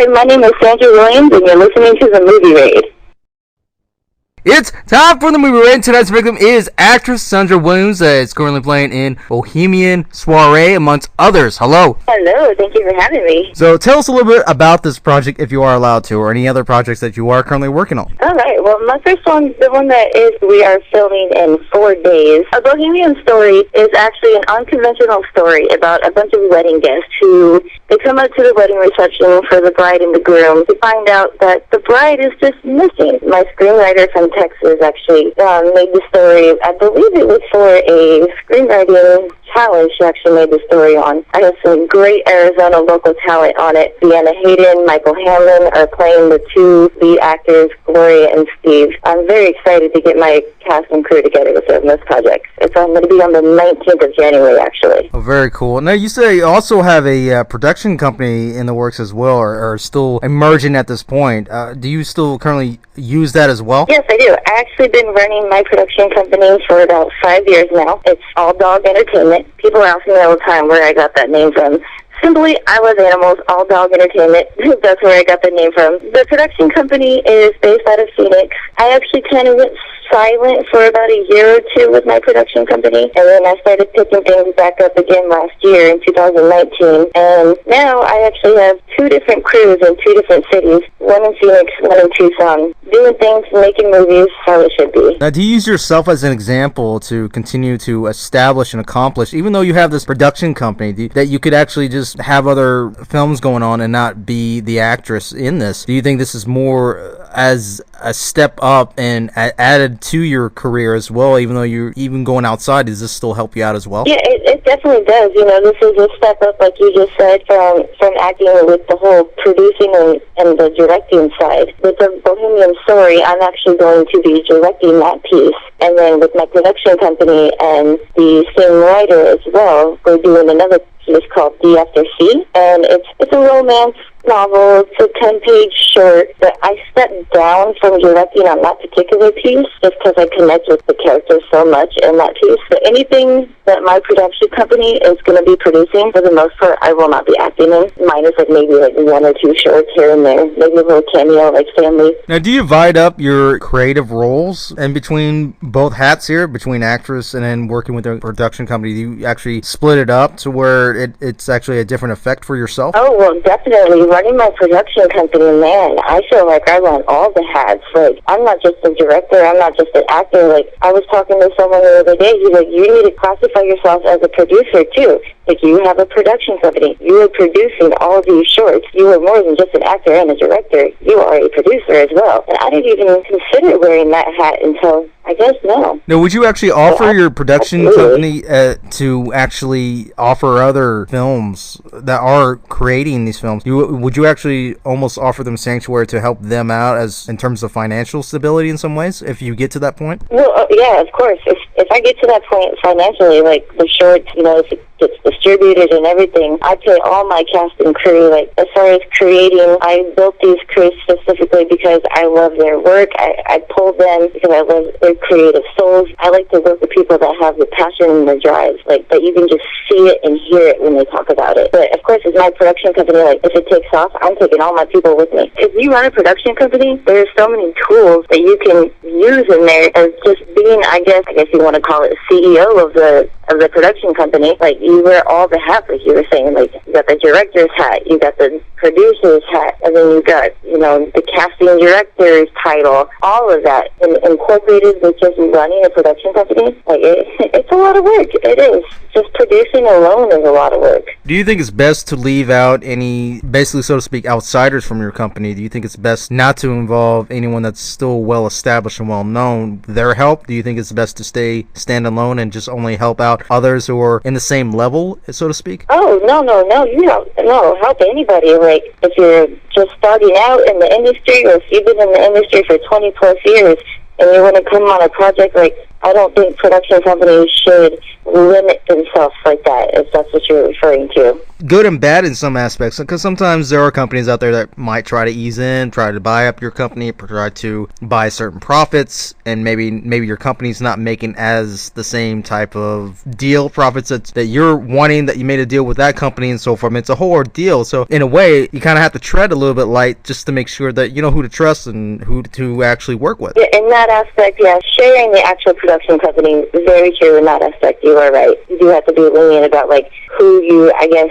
Hi, my name is Sandra, and you're listening to the Movie Raid. It's time for the movie raid. Tonight's victim is actress Sandra is currently playing in Bohemian Soiree, amongst others. Hello. Hello, thank you for having me. So tell us a little bit about this project, if you are allowed to, or any other projects that you are currently working on. All right, well, my first one, the one that is we are filming in 4 days. A Bohemian Story is actually an unconventional story about a bunch of wedding guests who they come up to the wedding reception for the bride and the groom to find out that the bride is just missing. My screenwriter from Texas actually made the story. I believe it was for a screenwriting challenge she actually made the story on. I have some great Arizona local talent on it. Deanna Hayden, Michael Hamlin are playing the 2 lead actors, Gloria and Steve. I'm very excited to get my cast and crew together with them in this project. It's going to be on the 19th of January, actually. Oh, very cool. Now, you say you also have a production company in the works as well, or still emerging at this point. Do you still currently use that as well? Yes, I do. I've actually been running my production company for about 5 years now. It's All Dog Entertainment. People ask me all the time where I got that name from. Simply, I love animals, All Dog Entertainment. That's where I got the name from. The production company is based out of Phoenix. I actually kind of went silent for about a year or 2 with my production company, and then I started picking things back up again last year in 2019. And now I actually have 2 different crews in 2 different cities, one in Phoenix, one in Tucson, doing things, making movies how it should be. Now, do you use yourself as an example to continue to establish and accomplish, even though you have this production company, that you could actually just have other films going on and not be the actress in this? Do you think this is more as a step up and added to your career as well, even though you're even going outside? Does this still help you out as well? Yeah, it definitely does. You know, this is a step up, like you just said, from acting with the whole producing and the directing side. With the Bohemian Story, I'm actually going to be directing that piece. And then with my production company and the same writer as well, we're doing another piece called D After C. And it's a romance novel. It's a 10-page short, but I stepped down from directing on that particular piece just because I connect with the characters so much in that piece. But anything that my production company is going to be producing, for the most part, I will not be acting in, minus maybe 1 or 2 shorts here and there, maybe a little cameo like Family. Now, do you divide up your creative roles in between both hats here, between actress and then working with the production company? Do you actually split it up to where it's actually a different effect for yourself? Oh, well, definitely. Running my production company, man, I feel like I run all the hats. Like, I'm not just a director, I'm not just an actor. Like, I was talking to someone the other day, he's like, you need to classify yourself as a producer, too. Like, you have a production company. You are producing all these shorts. You are more than just an actor and a director. You are a producer as well. And I didn't even consider wearing that hat until, I guess, now. Now, would you actually offer your production company to actually offer other films that are creating these films? Would you actually almost offer them sanctuary to help them out as in terms of financial stability in some ways, if you get to that point? Well, yeah, of course. If I get to that point financially, like the shorts, if it gets distributed and everything, I pay all my cast and crew. Like, as far as creating, I built these crews specifically because I love their work. I pulled them because I love their creative souls. I like to work with people that have the passion and the drive, like that you can just see it and hear it when they talk about it. But of course, as my production company, like if it takes off, I'm taking all my people with me. If you run a production company, there's so many tools that you can use in there as just being, I guess you want to call it CEO of the production company. Like, you wear all the hats, like you were saying. Like, you got the director's hat, you got the producer's hat, and then you got, the casting director's title, all of that, and incorporated with just running a production company. Like, it's a lot of work. It is. Just producing alone is a lot of work. Do you think it's best to leave out any, basically, so to speak, outsiders from your company? Do you think it's best not to involve anyone that's still well established and well known? Their help? Do you think it's best to stand alone and just only help out others who are in the same level, so to speak? Oh, no, you don't help anybody. Like, if you're just starting out in the industry, or if you've been in the industry for 20 plus years and you want to come on a project, like, I don't think production companies should limit themselves like that, if that's what you're referring to. Good and bad in some aspects, because sometimes there are companies out there that might try to ease in, try to buy up your company, try to buy certain profits, and maybe your company's not making as the same type of deal profits that you're wanting, that you made a deal with that company and so forth. It's a whole ordeal. So in a way, you kind of have to tread a little bit light just to make sure that you know who to trust and who to actually work with. Yeah, in that aspect, yeah, sharing the actual production company, very true in that aspect. You are right. You do have to be lenient about like who you, I guess,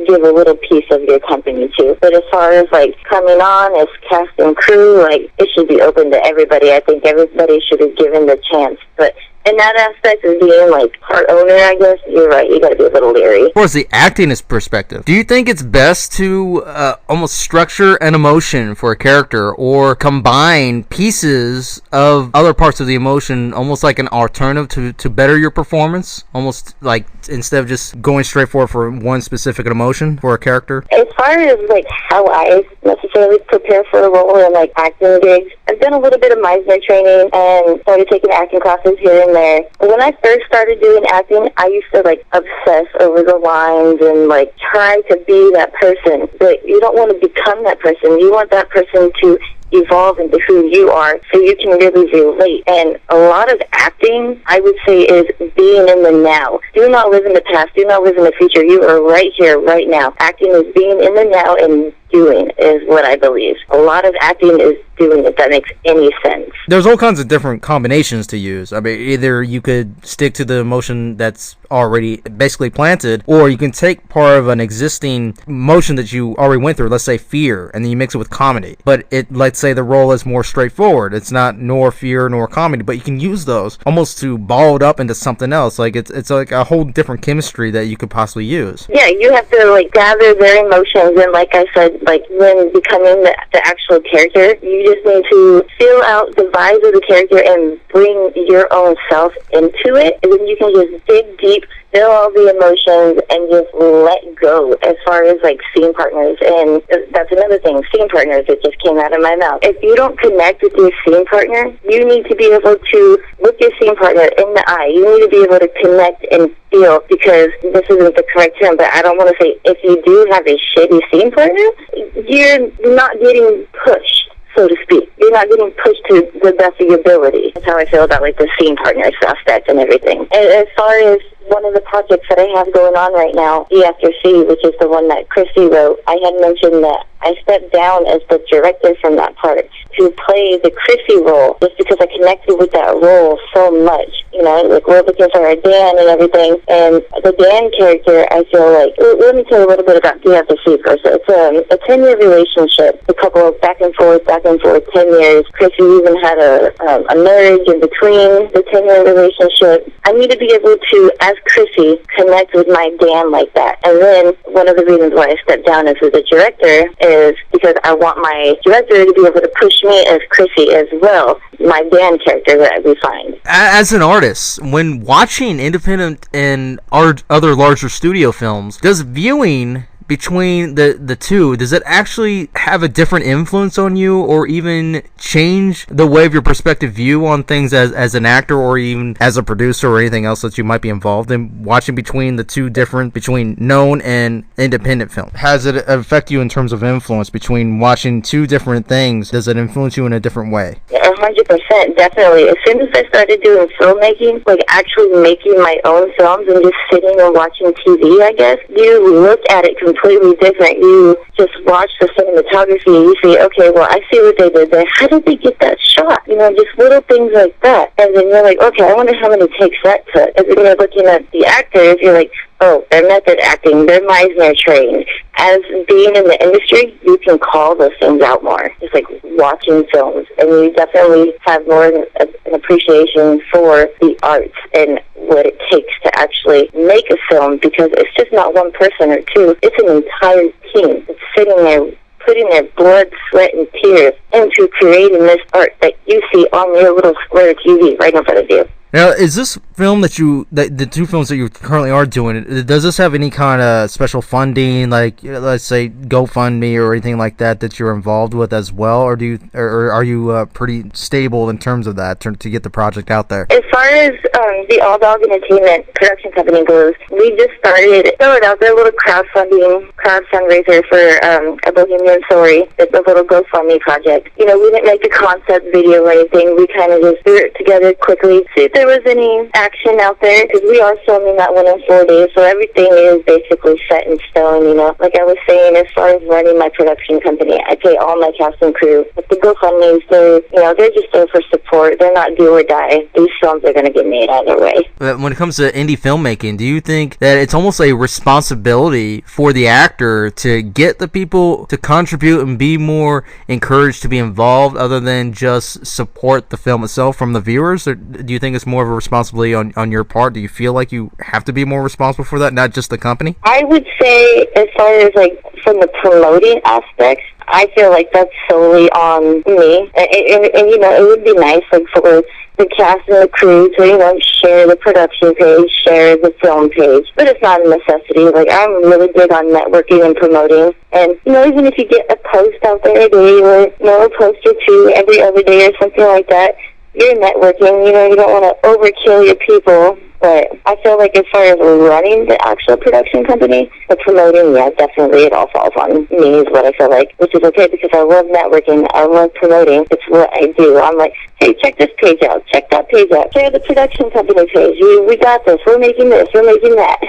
give a little piece of your company to. But as far as like coming on as cast and crew, like it should be open to everybody. I think everybody should be given the chance. But in that aspect of being like part owner, I guess, you're right. You got to be a little leery. As far as the actingist perspective, do you think it's best to almost structure an emotion for a character, or combine pieces of other parts of the emotion, almost like an alternative to better your performance? Almost like instead of just going straight for one specific emotion for a character? As far as like how I necessarily prepare for a role in like acting gigs, I've done a little bit of Meisner training and started taking acting classes here and there. When I first started doing acting, I used to like obsess over the lines and like try to be that person. But you don't want to become that person. You want that person to evolve into who you are so you can really relate. And a lot of acting, I would say, is being in the now. Do not live in the past. Do not live in the future. You are right here, right now. Acting is being in the now, and doing is what I believe. A lot of acting is doing, if that makes any sense. There's all kinds of different combinations to use. I mean, either you could stick to the emotion that's already basically planted, or you can take part of an existing emotion that you already went through, let's say fear, and then you mix it with comedy. But let's say the role is more straightforward. It's not nor fear nor comedy, but you can use those almost to ball it up into something else. Like it's like a whole different chemistry that you could possibly use. Yeah, you have to like gather their emotions, and like I said, like when becoming the actual character, you just need to fill out the vibes of the character and bring your own self into it, and then you can just dig deep, feel all the emotions, and just let go as far as like scene partners. And that's another thing, scene partners, it just came out of my mouth. If you don't connect with your scene partner, you need to be able to look your scene partner in the eye. You need to be able to connect and feel, because this isn't the correct term, but I don't want to say if you do have a shitty scene partner, you're not getting pushed, so to speak. You're not getting pushed to the best of your ability. That's how I feel about like the scene partner aspect and everything. And as far as one of the projects that I have going on right now, E After C, which is the one that Chrissy wrote, I had mentioned that I stepped down as the director from that part to play the Chrissy role, just because I connected with that role so much. You know, like we're looking for our Dan and everything, and the Dan character, I feel like, let me tell you a little bit about E After C first. It's a 10-year relationship, a couple of back and forth, 10 years. Chrissy even had a marriage in between the 10-year relationship. I need to be able to, as Chrissy, connect with my Dan like that. And then one of the reasons why I stepped down as the director is because I want my director to be able to push me as Chrissy as well, my Dan character that we find. As an artist, when watching independent and other larger studio films, does viewing between the two, does it actually have a different influence on you, or even change the way of your perspective view on things as an actor, or even as a producer, or anything else that you might be involved in, watching between the two different, between known and independent film? Has it affect you in terms of influence between watching two different things? Does it influence you in a different way? 100%, definitely. As soon as I started doing filmmaking, like actually making my own films and just sitting and watching TV, I guess, you look at it completely different. You just watch the cinematography and you see, okay, well, I see what they did there. How did they get that shot? You know, just little things like that. And then you're like, okay, I wonder how many takes that took. And then you're looking at the actors, you're like, oh, they're method acting, they're Meisner trained. As being in the industry, you can call those things out more. Just like watching films. And you definitely have more an appreciation for the arts and what it takes to actually make a film, because it's just not one person or two. It's an entire team that's sitting there putting their blood, sweat, and tears into creating this art that you see on your little square TV right in front of you. Now, is this film the two films that you currently are doing, does this have any kind of special funding, like let's say GoFundMe or anything like that you're involved with as well, or are you pretty stable in terms of that to get the project out there? As far as the All Dog Entertainment production company goes, we just started out there, a little crowd fundraiser for a Bohemian Story. It's a little GoFundMe project. You know, we didn't make a concept video or anything. We kind of just threw it together quickly, see if there was any action out there, because we are filming that one in 4 days, so everything is basically set in stone. You know, like I was saying, as far as running my production company, I pay all my cast and crew. But the GoFundMes, they're just there for support. They're not do or die. These films are going to get made either way. But when it comes to indie filmmaking, do you think that it's almost a responsibility for the actor to get the people to contribute and be more encouraged to be involved, other than just support the film itself from the viewers? Or do you think it's more of a responsibility on your part? Do you feel like you have to be more responsible for that, not just the company? I would say, as far as like from the promoting aspects, I feel like that's solely on me. And you know, it would be nice, like, for the cast and the crew to, you know, share the production page, share the film page. But it's not a necessity. Like, I'm really big on networking and promoting. And, you know, even if you get a post out there a day, or, you know, a post or two every other day or something like that, you're networking. You know, you don't want to overkill your people. But I feel like as far as running the actual production company, the promoting, yeah, definitely it all falls on me, is what I feel like, which is okay, because I love networking, I love promoting. It's what I do. I'm like, hey, check this page out, check that page out, share the production company page. We got this. We're making this. We're making that.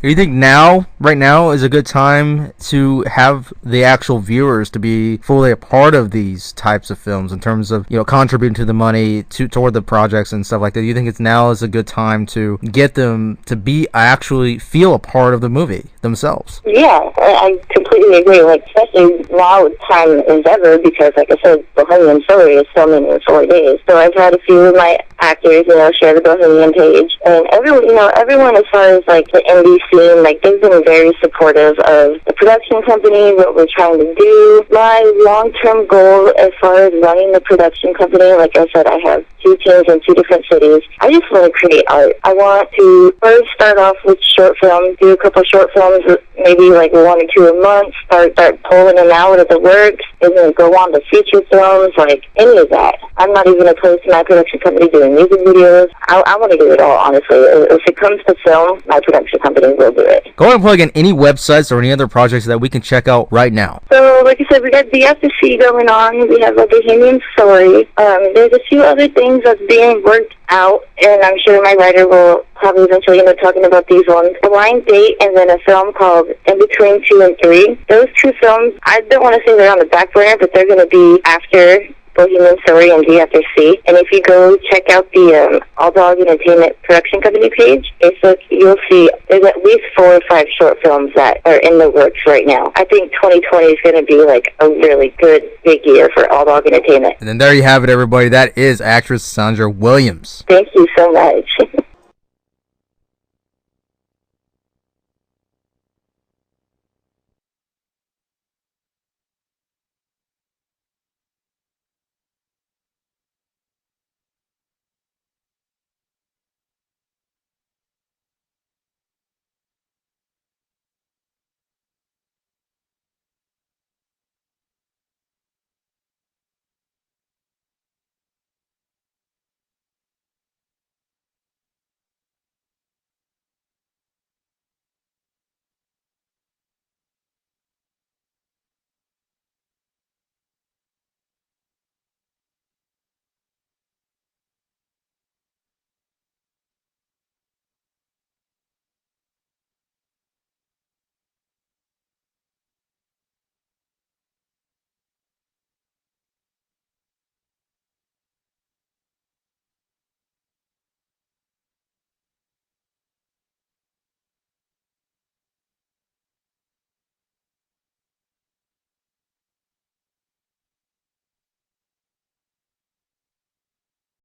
Do you think right now is a good time to have the actual viewers to be fully a part of these types of films in terms of, you know, contributing to the money toward the projects and stuff like that? Do you think now is a good time to get them to actually feel a part of the movie themselves? Yeah, I completely agree. Like, especially now, time is ever, because, like I said, Bohemian Story is filming in 4 days. So I've had a few of my actors, you know, share the Bohemian page, and everyone as far as like the indie scene, like, they've been very supportive of the production company, what we're trying to do. My long-term goal as far as running the production company, like I said, I have 2 teams in 2 different cities. I just want to create art. I want to first start off with short films, do a couple short films, maybe like 1 or 2 a month, start pulling them out of the works, and then go on to feature films, like any of that. I'm not even opposed to my production company doing music videos. I want to do it all, honestly. If it comes to film, my production company will do it. Go ahead and plug in any websites or any other projects that we can check out right now. So, like I said, we got the FSC going on. We have a Bohemian Story. There's a few other things that's being worked out, and I'm sure my writer will probably eventually end up talking about these ones. A Blind Date, and then a film called In Between 2 and 3. Those 2 films, I don't want to say they're on the back burner, but they're going to be after Bohemian Story and D after C. And if you go check out the All Dog Entertainment production company page, Facebook, you'll see there's at least 4 or 5 short films that are in the works right now. I think 2020 is going to be like a really good, big year for All Dog Entertainment. And then there you have it, everybody. That is actress Sandra Williams. Thank you so much.